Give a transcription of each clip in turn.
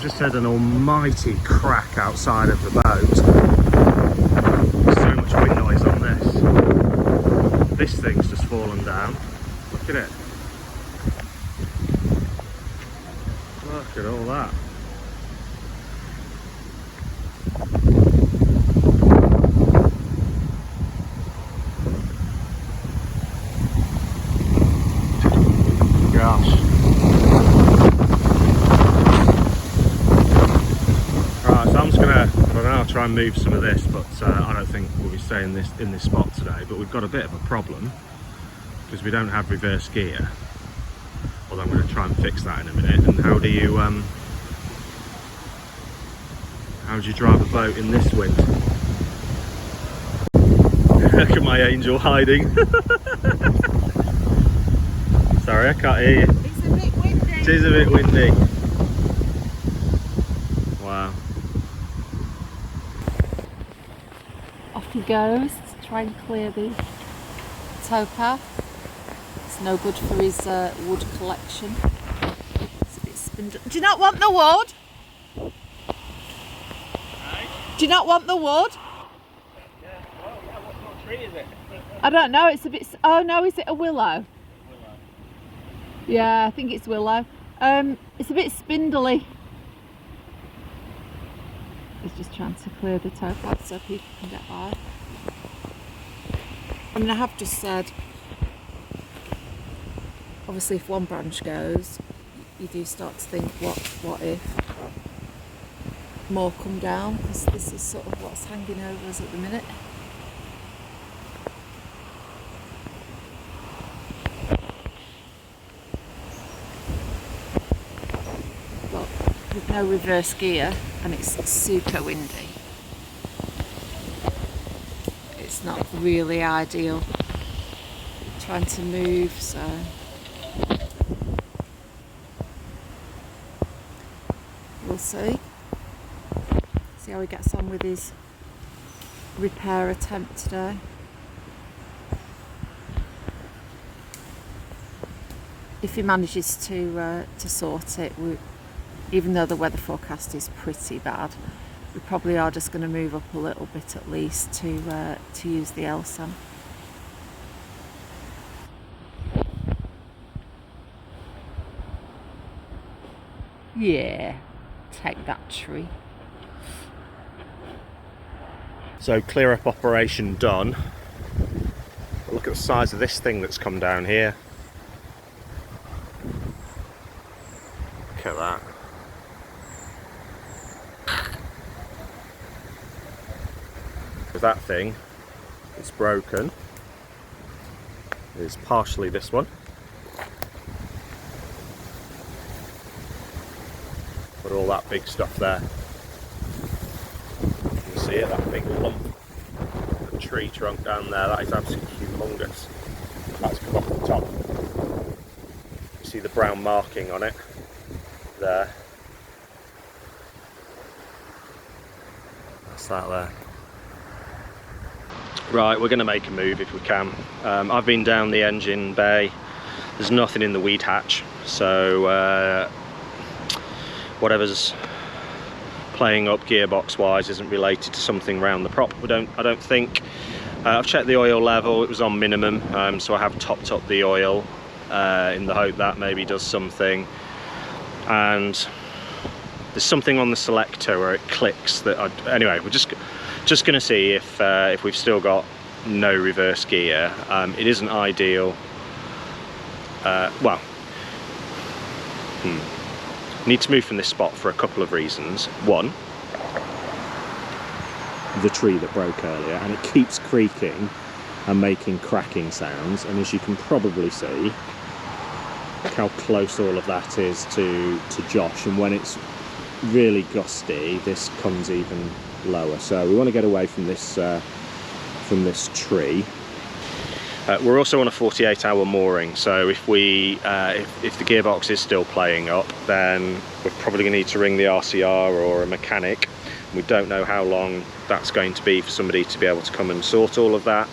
just had an almighty crack outside of the boat. There's so much wind noise on this. This thing's just fallen down. Look at it. Look at all that. Gosh. Right, so I'm just gonna, I don't know, I'll try and move some of this, but I don't think we'll be staying in this spot today. But we've got a bit of a problem because we don't have reverse gear. Although I'm going to try and fix that in a minute. And how do you drive a boat in this wind? Look at my angel hiding. Sorry, I can't hear you. It's a bit windy. It is a bit windy. Wow. Off he goes to try and clear the towpath. It's no good for his wood collection. It's a bit spindly. Do you not want the wood? Hey? Do you not want the wood? Yeah. Oh, yeah. What tree is it? I don't know. It's a bit. Oh no, is it a willow? Willow. Yeah, I think it's willow. It's a bit spindly. He's just trying to clear the towpath so people can get by. I mean, I have just said, obviously if one branch goes, you do start to think, what if more come down, because this is sort of what's hanging over us at the minute. But with no reverse gear and it's super windy, it's not really ideal trying to move, so we'll see how he gets on with his repair attempt today. If he manages to sort it, even though the weather forecast is pretty bad, we probably are just going to move up a little bit at least to use the LSAM. Yeah, take that tree. So clear up operation done. But look at the size of this thing that's come down here. Look at that. Because that thing is broken. It's partially this one. But all that big stuff there. You can see it, that big lump of tree trunk down there. That is absolutely humongous. That's come off the top. You see the brown marking on it there. That's that there. Right, we're going to make a move if we can. I've been down the engine bay. There's nothing in the weed hatch, so whatever's playing up gearbox wise isn't related to something around the prop. I don't think. I've checked the oil level, it was on minimum, so I have topped up the oil in the hope that maybe does something. And there's something on the selector where it clicks that anyway, we're just going to see if we've still got no reverse gear. It isn't ideal. Need to move from this spot for a couple of reasons. One, the tree that broke earlier, and it keeps creaking and making cracking sounds, and as you can probably see, look how close all of that is to Josh, and when it's really gusty this comes even lower. So we want to get away from this tree. We're also on a 48-hour mooring, so if the gearbox is still playing up, then we're probably going to need to ring the RCR or a mechanic. We don't know how long that's going to be for somebody to be able to come and sort all of that.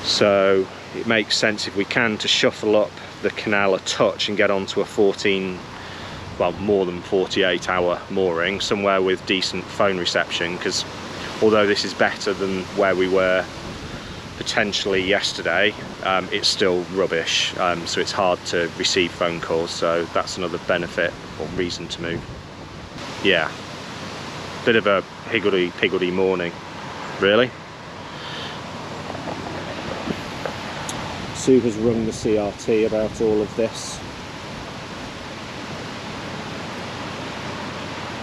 So it makes sense, if we can, to shuffle up the canal a touch and get onto a 14 well, more than 48-hour mooring, somewhere with decent phone reception, because although this is better than where we were potentially yesterday, it's still rubbish, so it's hard to receive phone calls, so that's another benefit or reason to move. Yeah, bit of a higgledy-piggledy morning, really. Sue has rung the CRT about all of this.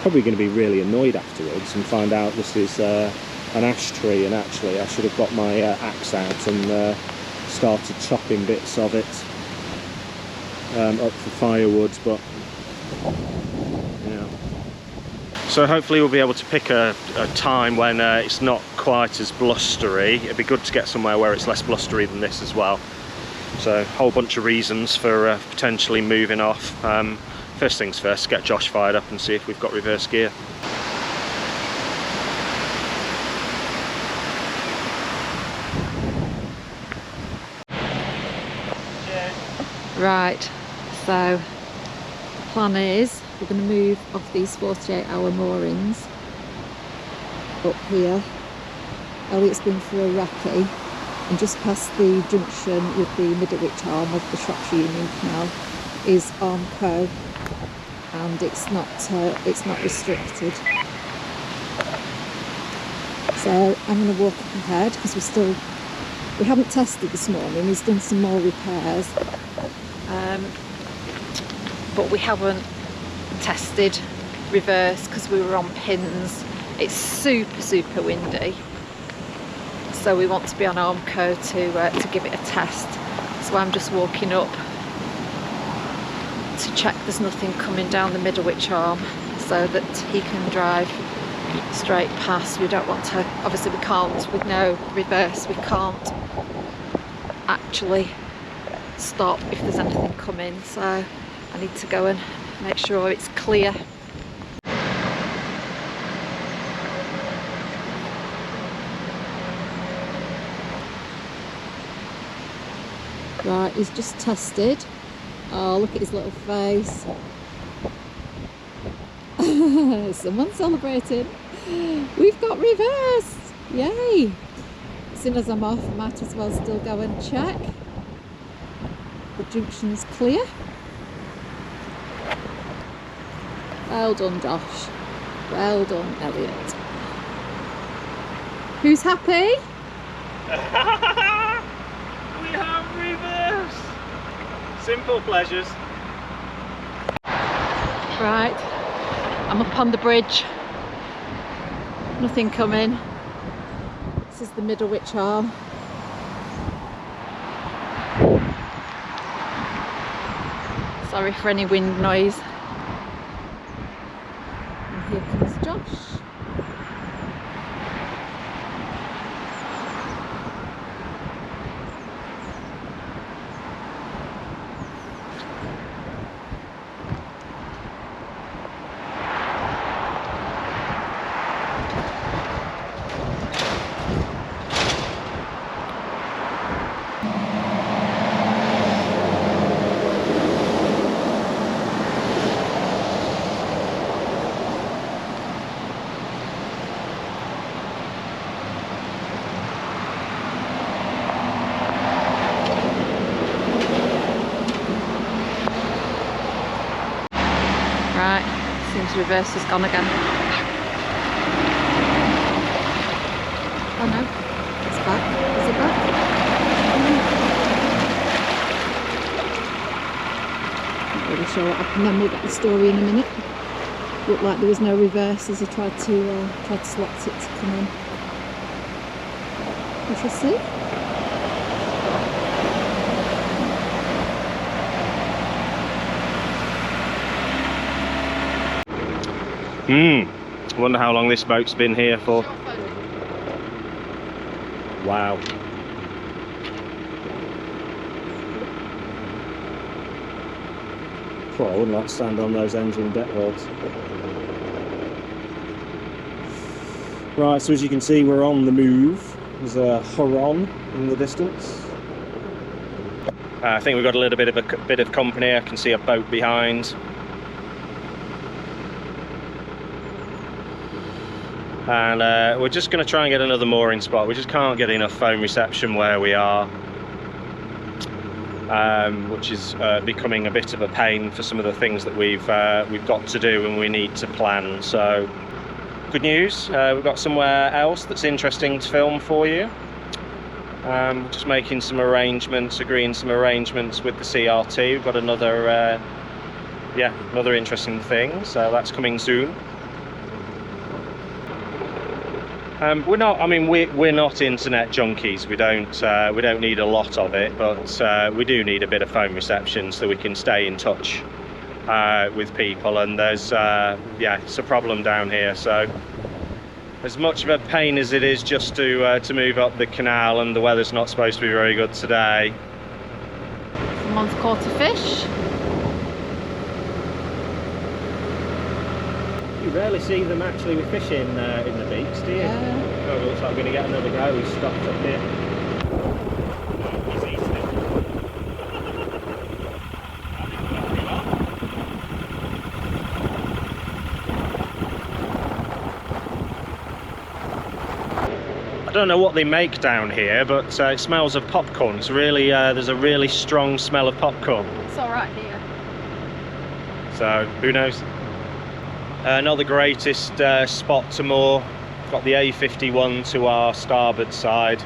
Probably going to be really annoyed afterwards and find out this is an ash tree, and actually I should have got my axe out and started chopping bits of it up for firewood, but yeah. So hopefully we'll be able to pick a time when it's not quite as blustery. It'd be good to get somewhere where it's less blustery than this as well. So a whole bunch of reasons for potentially moving off. First things first, get Josh fired up and see if we've got reverse gear. Right, so the plan is we're going to move off these 48-hour moorings up here. Elliott's been for a recce, and just past the junction with the Middlewich arm of the Shropshire Union Canal is Armco, and it's not restricted. So I'm going to walk up ahead because we haven't tested this morning. He's done some more repairs, but we haven't tested reverse because we were on pins. It's super windy, so we want to be on Armco to give it a test. So I'm just walking up to check there's nothing coming down the Middlewich arm, so that he can drive straight past. We don't want to, obviously we can't, with no reverse, we can't actually stop if there's anything coming, so I need to go and make sure it's clear. Right, he's just tested. Oh, look at his little face. Someone's celebrating. We've got reverse! Yay! As soon as I'm off, I might as well still go and check. The junction's clear. Well done, Josh. Well done, Elliott. Who's happy? We have reverse! Simple pleasures. Right, I'm up on the bridge. Nothing coming. This is the Middlewich arm. Sorry for any wind noise. And here comes Josh. Reverse has gone again. Oh no, it's back. Is it back? Not really sure what happened then. We'll get the story in a minute. Looked like there was no reverse as I tried to select it to come in. We shall see. I wonder how long this boat's been here for. Wow. Well, I wouldn't like to stand on those engine deck rods. Right, so as you can see, we're on the move. There's a Huron in the distance. I think we've got a little bit of company. I can see a boat behind. and we're just going to try and get another mooring spot. We just can't get enough phone reception where we are, which is becoming a bit of a pain for some of the things that we've got to do and we need to plan. So good news, we've got somewhere else that's interesting to film for you. Just making some arrangements, agreeing some arrangements with the CRT. We've got another another interesting thing, so that's coming soon. We're not internet junkies. We don't need a lot of it, but we do need a bit of phone reception so we can stay in touch with people. And there's it's a problem down here. So as much of a pain as it is just to move up the canal, and the weather's not supposed to be very good today. Someone's caught a fish. You rarely see them actually fishing in the beaks, do you? Yeah. Oh, it looks like we're going to get another go. He's stopped up here. He's eating it. I don't know what they make down here, but it smells of popcorn. It's really there's a really strong smell of popcorn. It's all right here. So who knows? Not the greatest spot to moor. Got the A51 to our starboard side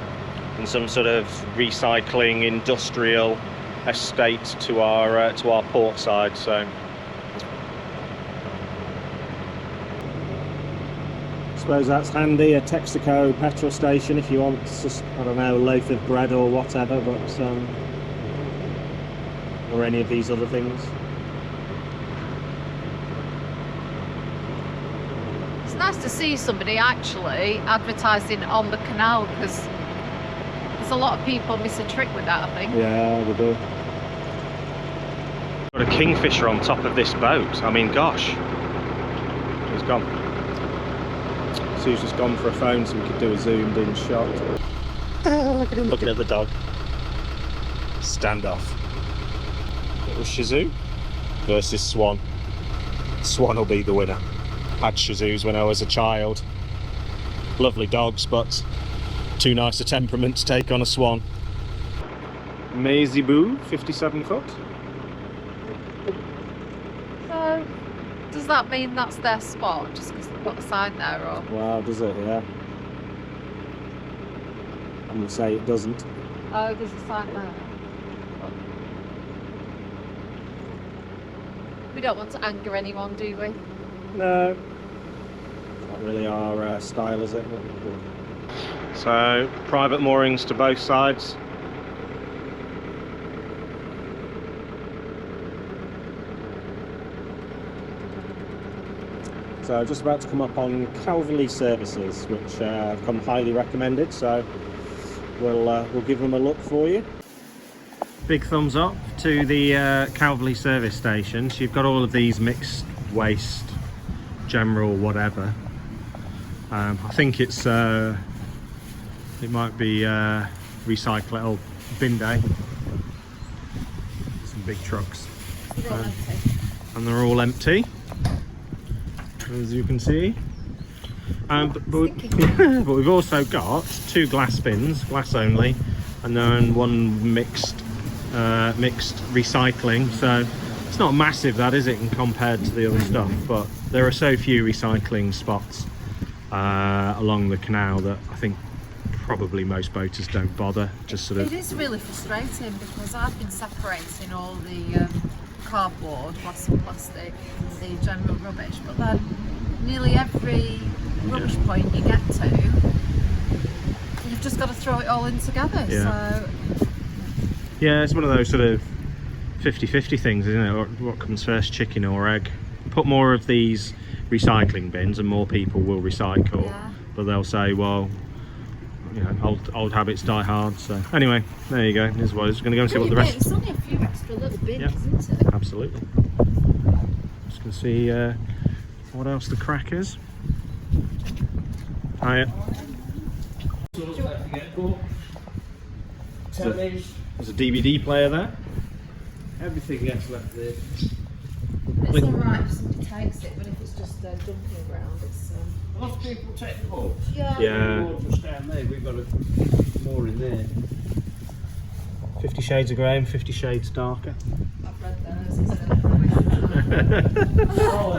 and some sort of recycling industrial estate to our port side. So I suppose that's handy, a Texaco petrol station if you want, just, I don't know, a loaf of bread or whatever, but or any of these other things. It's nice to see somebody actually advertising on the canal, because there's a lot of people miss a trick with that, I think. Yeah, they do. Got a kingfisher on top of this boat. I mean, gosh. He's gone. Sue's just gone for a phone so we could do a zoomed in shot. Look at him looking at the dog. Standoff. Little Shih Tzu versus Swan. Swan will be the winner. Had Shih Tzus when I was a child. Lovely dogs, but too nice a temperament to take on a Swan. Maisie Boo, 57 foot. So, does that mean that's their spot, just because they've got a sign there, or? Wow, does it? Yeah. I'm going to say it doesn't. Oh, there's a sign there. We don't want to anger anyone, do we? No. Not really our style, is it? So, private moorings to both sides. So just about to come up on Calveley services, which have come highly recommended, so we'll give them a look for you. Big thumbs up to the Calveley service stations. You've got all of these mixed waste, general whatever. I think it might be recycle or bin day. Some big trucks, and they're all empty. As you can see, but we've also got 2 glass bins, glass only, and then 1 mixed recycling. So it's not massive, that is it, compared to the other stuff, but there are so few recycling spots along the canal that I think probably most boaters don't bother. Just sort of. It is really frustrating, because I've been separating all the cardboard, plastic, the general rubbish, but then nearly every rubbish point you get to, you've just got to throw it all in together. Yeah. So Yeah, it's one of those sort of 50-50 things, isn't it? What comes first, chicken or egg? Put more of these recycling bins and more people will recycle. Yeah. But they'll say, well, you know, old habits die hard. So anyway, there you go. Here's what it's going to go and see what the rest. It's only a few extra little bits, Yeah. isn't it? Absolutely. Just going to see what else the crack is. Hiya. There's a DVD player there. Everything gets left there. It's alright if somebody takes it, but if it's just dumping around, it's Lots of people take the boat. Yeah. More just down there. We've got more in there. 50 Shades of Grey and 50 Shades Darker. I've read those. Oh,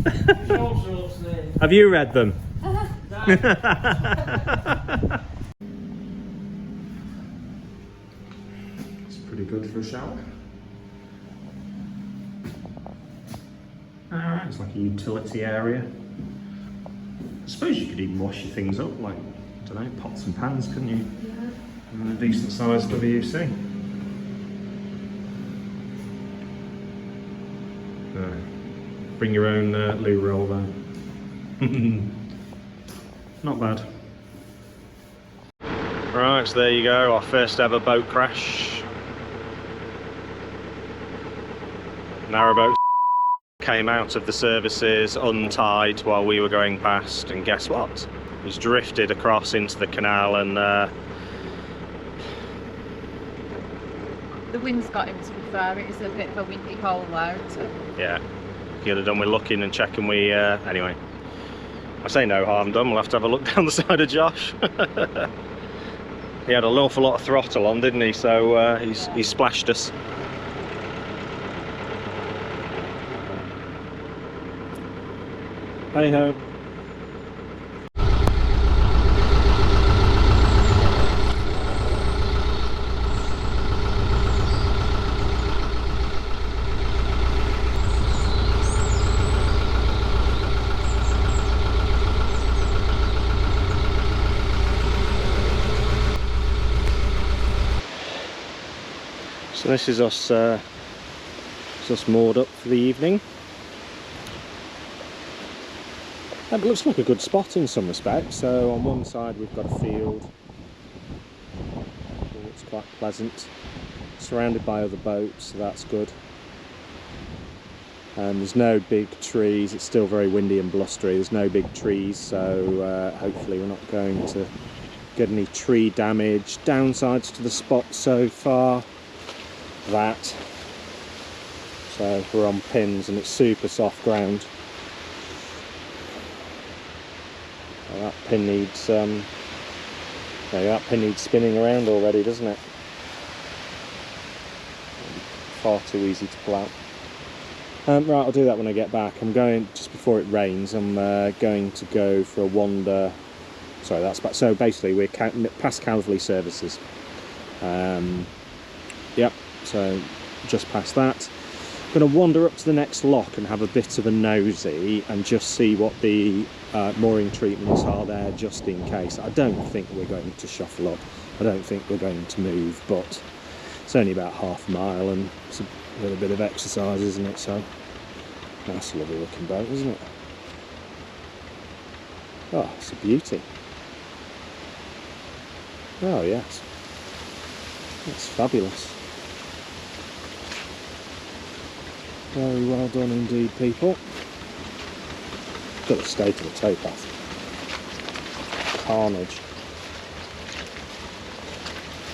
there's all sorts there. Have you read them? It's pretty good for a shower. Alright, it's like a utility area. I suppose you could even wash your things up, like, I don't know, pots and pans, couldn't you? Yeah. And a decent sized WC. Bring your own loo roll there. Not bad. Right, so there you go, our first ever boat crash. Narrowboat came out of the services untied while we were going past, and guess what? He's drifted across into the canal, and the wind's got him, to be fair. It is a bit of a windy hole though. yeah, could have done with looking and checking. We anyway, I say no harm done. We'll have to have a look down the side of Josh. He had an awful lot of throttle on, didn't he? So he splashed us. Hey ho. So this is us moored up for the evening. It looks like a good spot in some respects. So on one side we've got a field. It's quite pleasant. Surrounded by other boats, so that's good. There's no big trees. It's still very windy and blustery. There's no big trees, so hopefully we're not going to get any tree damage. Downsides to the spot so far, that. So we're on pins and it's super soft ground. Well, that pin needs that pin needs spinning around already, doesn't it? Far too easy to pull out. Right, I'll do that when I get back. I'm going, just before it rains, I'm going to go for a wander. Sorry, that's back. So basically we're past Calveley services. Yep, so just past that. I'm going to wander up to the next lock and have a bit of a nosy and just see what the mooring treatments are there, just in case. I don't think we're going to shuffle up. I don't think we're going to move, but it's only about half a mile and it's a little bit of exercise, isn't it? So that's a lovely looking boat, isn't it? Oh, it's a beauty. Oh yes, it's fabulous. Very well done indeed, people. Got to stay to the towpath. Carnage.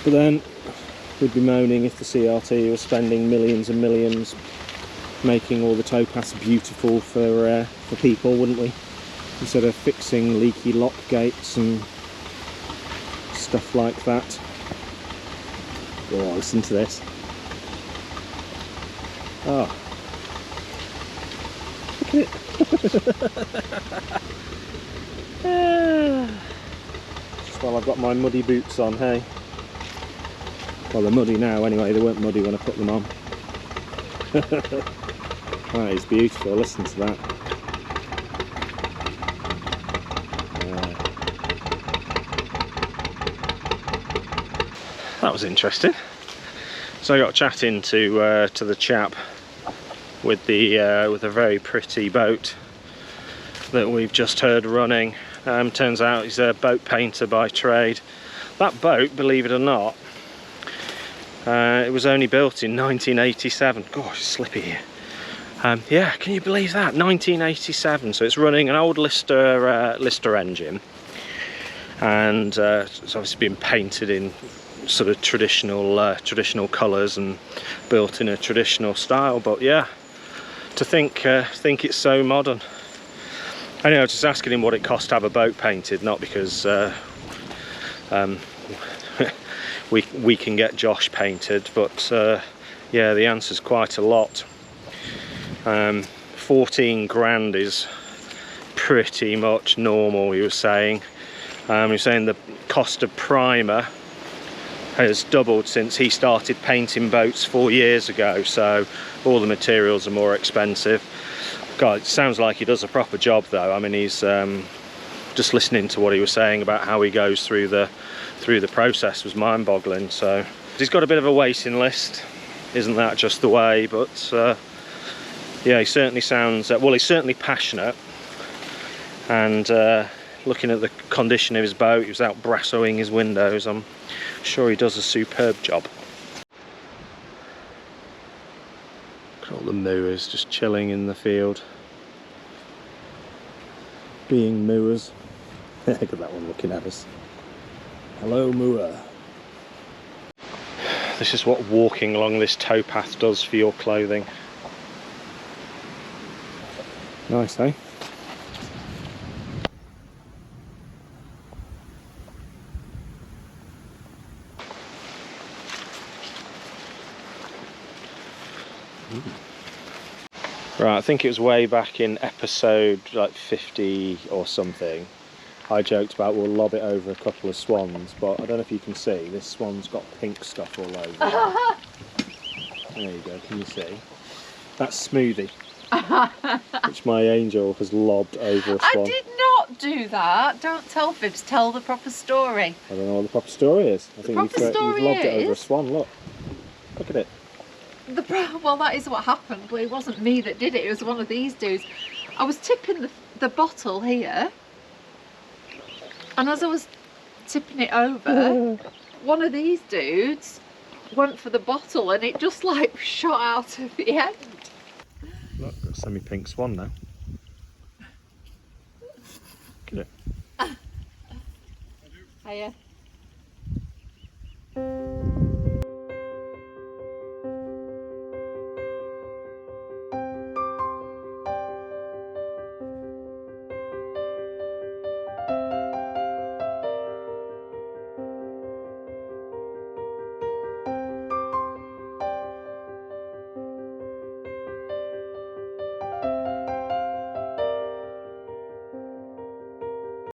But then we'd be moaning if the CRT was spending millions and millions making all the towpaths beautiful for people, wouldn't we? Instead of fixing leaky lock gates and stuff like that. Oh, listen to this. Oh. Look at it. Just while I've got my muddy boots on, hey. Well, they're muddy now anyway, they weren't muddy when I put them on. That is beautiful, listen to that. That was interesting. So I got chatting to the chap with a very pretty boat that we've just heard running. Turns out he's a boat painter by trade. That boat, believe it or not, it was only built in 1987. Gosh, it's slippy here. Yeah, can you believe that? 1987. So it's running an old Lister engine, and it's obviously been painted in sort of traditional colours and built in a traditional style. But yeah, to think it's so modern. Anyway, I was just asking him what it cost to have a boat painted, not because we can get Josh painted, but yeah, the answer's quite a lot. 14 grand is pretty much normal, he was saying. He was saying the cost of primer has doubled since he started painting boats 4 years ago, so all the materials are more expensive. God, it sounds like he does a proper job though. I mean, he's just listening to what he was saying about how he goes through the process was mind-boggling. So he's got a bit of a waiting list, isn't that just the way? But yeah, he certainly sounds well, he's certainly passionate, and looking at the condition of his boat, he was out brassoing his windows. I'm sure he does a superb job. Look at all the mooers just chilling in the field, being mooers. Look at that one looking at us. Hello, mooer. This is what walking along this towpath does for your clothing. Nice, eh? Right, I think it was way back in episode like 50 or something, I joked about we'll lob it over a couple of swans, but I don't know if you can see, this swan's got pink stuff all over it. There you go, can you see? That's Smoothie, which my angel has lobbed over a swan. I did not do that. Don't tell fibs, tell the proper story. I don't know what the proper story is. I think you've lobbed it over a swan, look. Look at it. Well, that is what happened, but it wasn't me that did it, it was one of these dudes. I was tipping the bottle here, and as I was tipping it over, one of these dudes went for the bottle and it just like shot out of the end. Look, got a semi-pink swan now. Look at it. Hiya.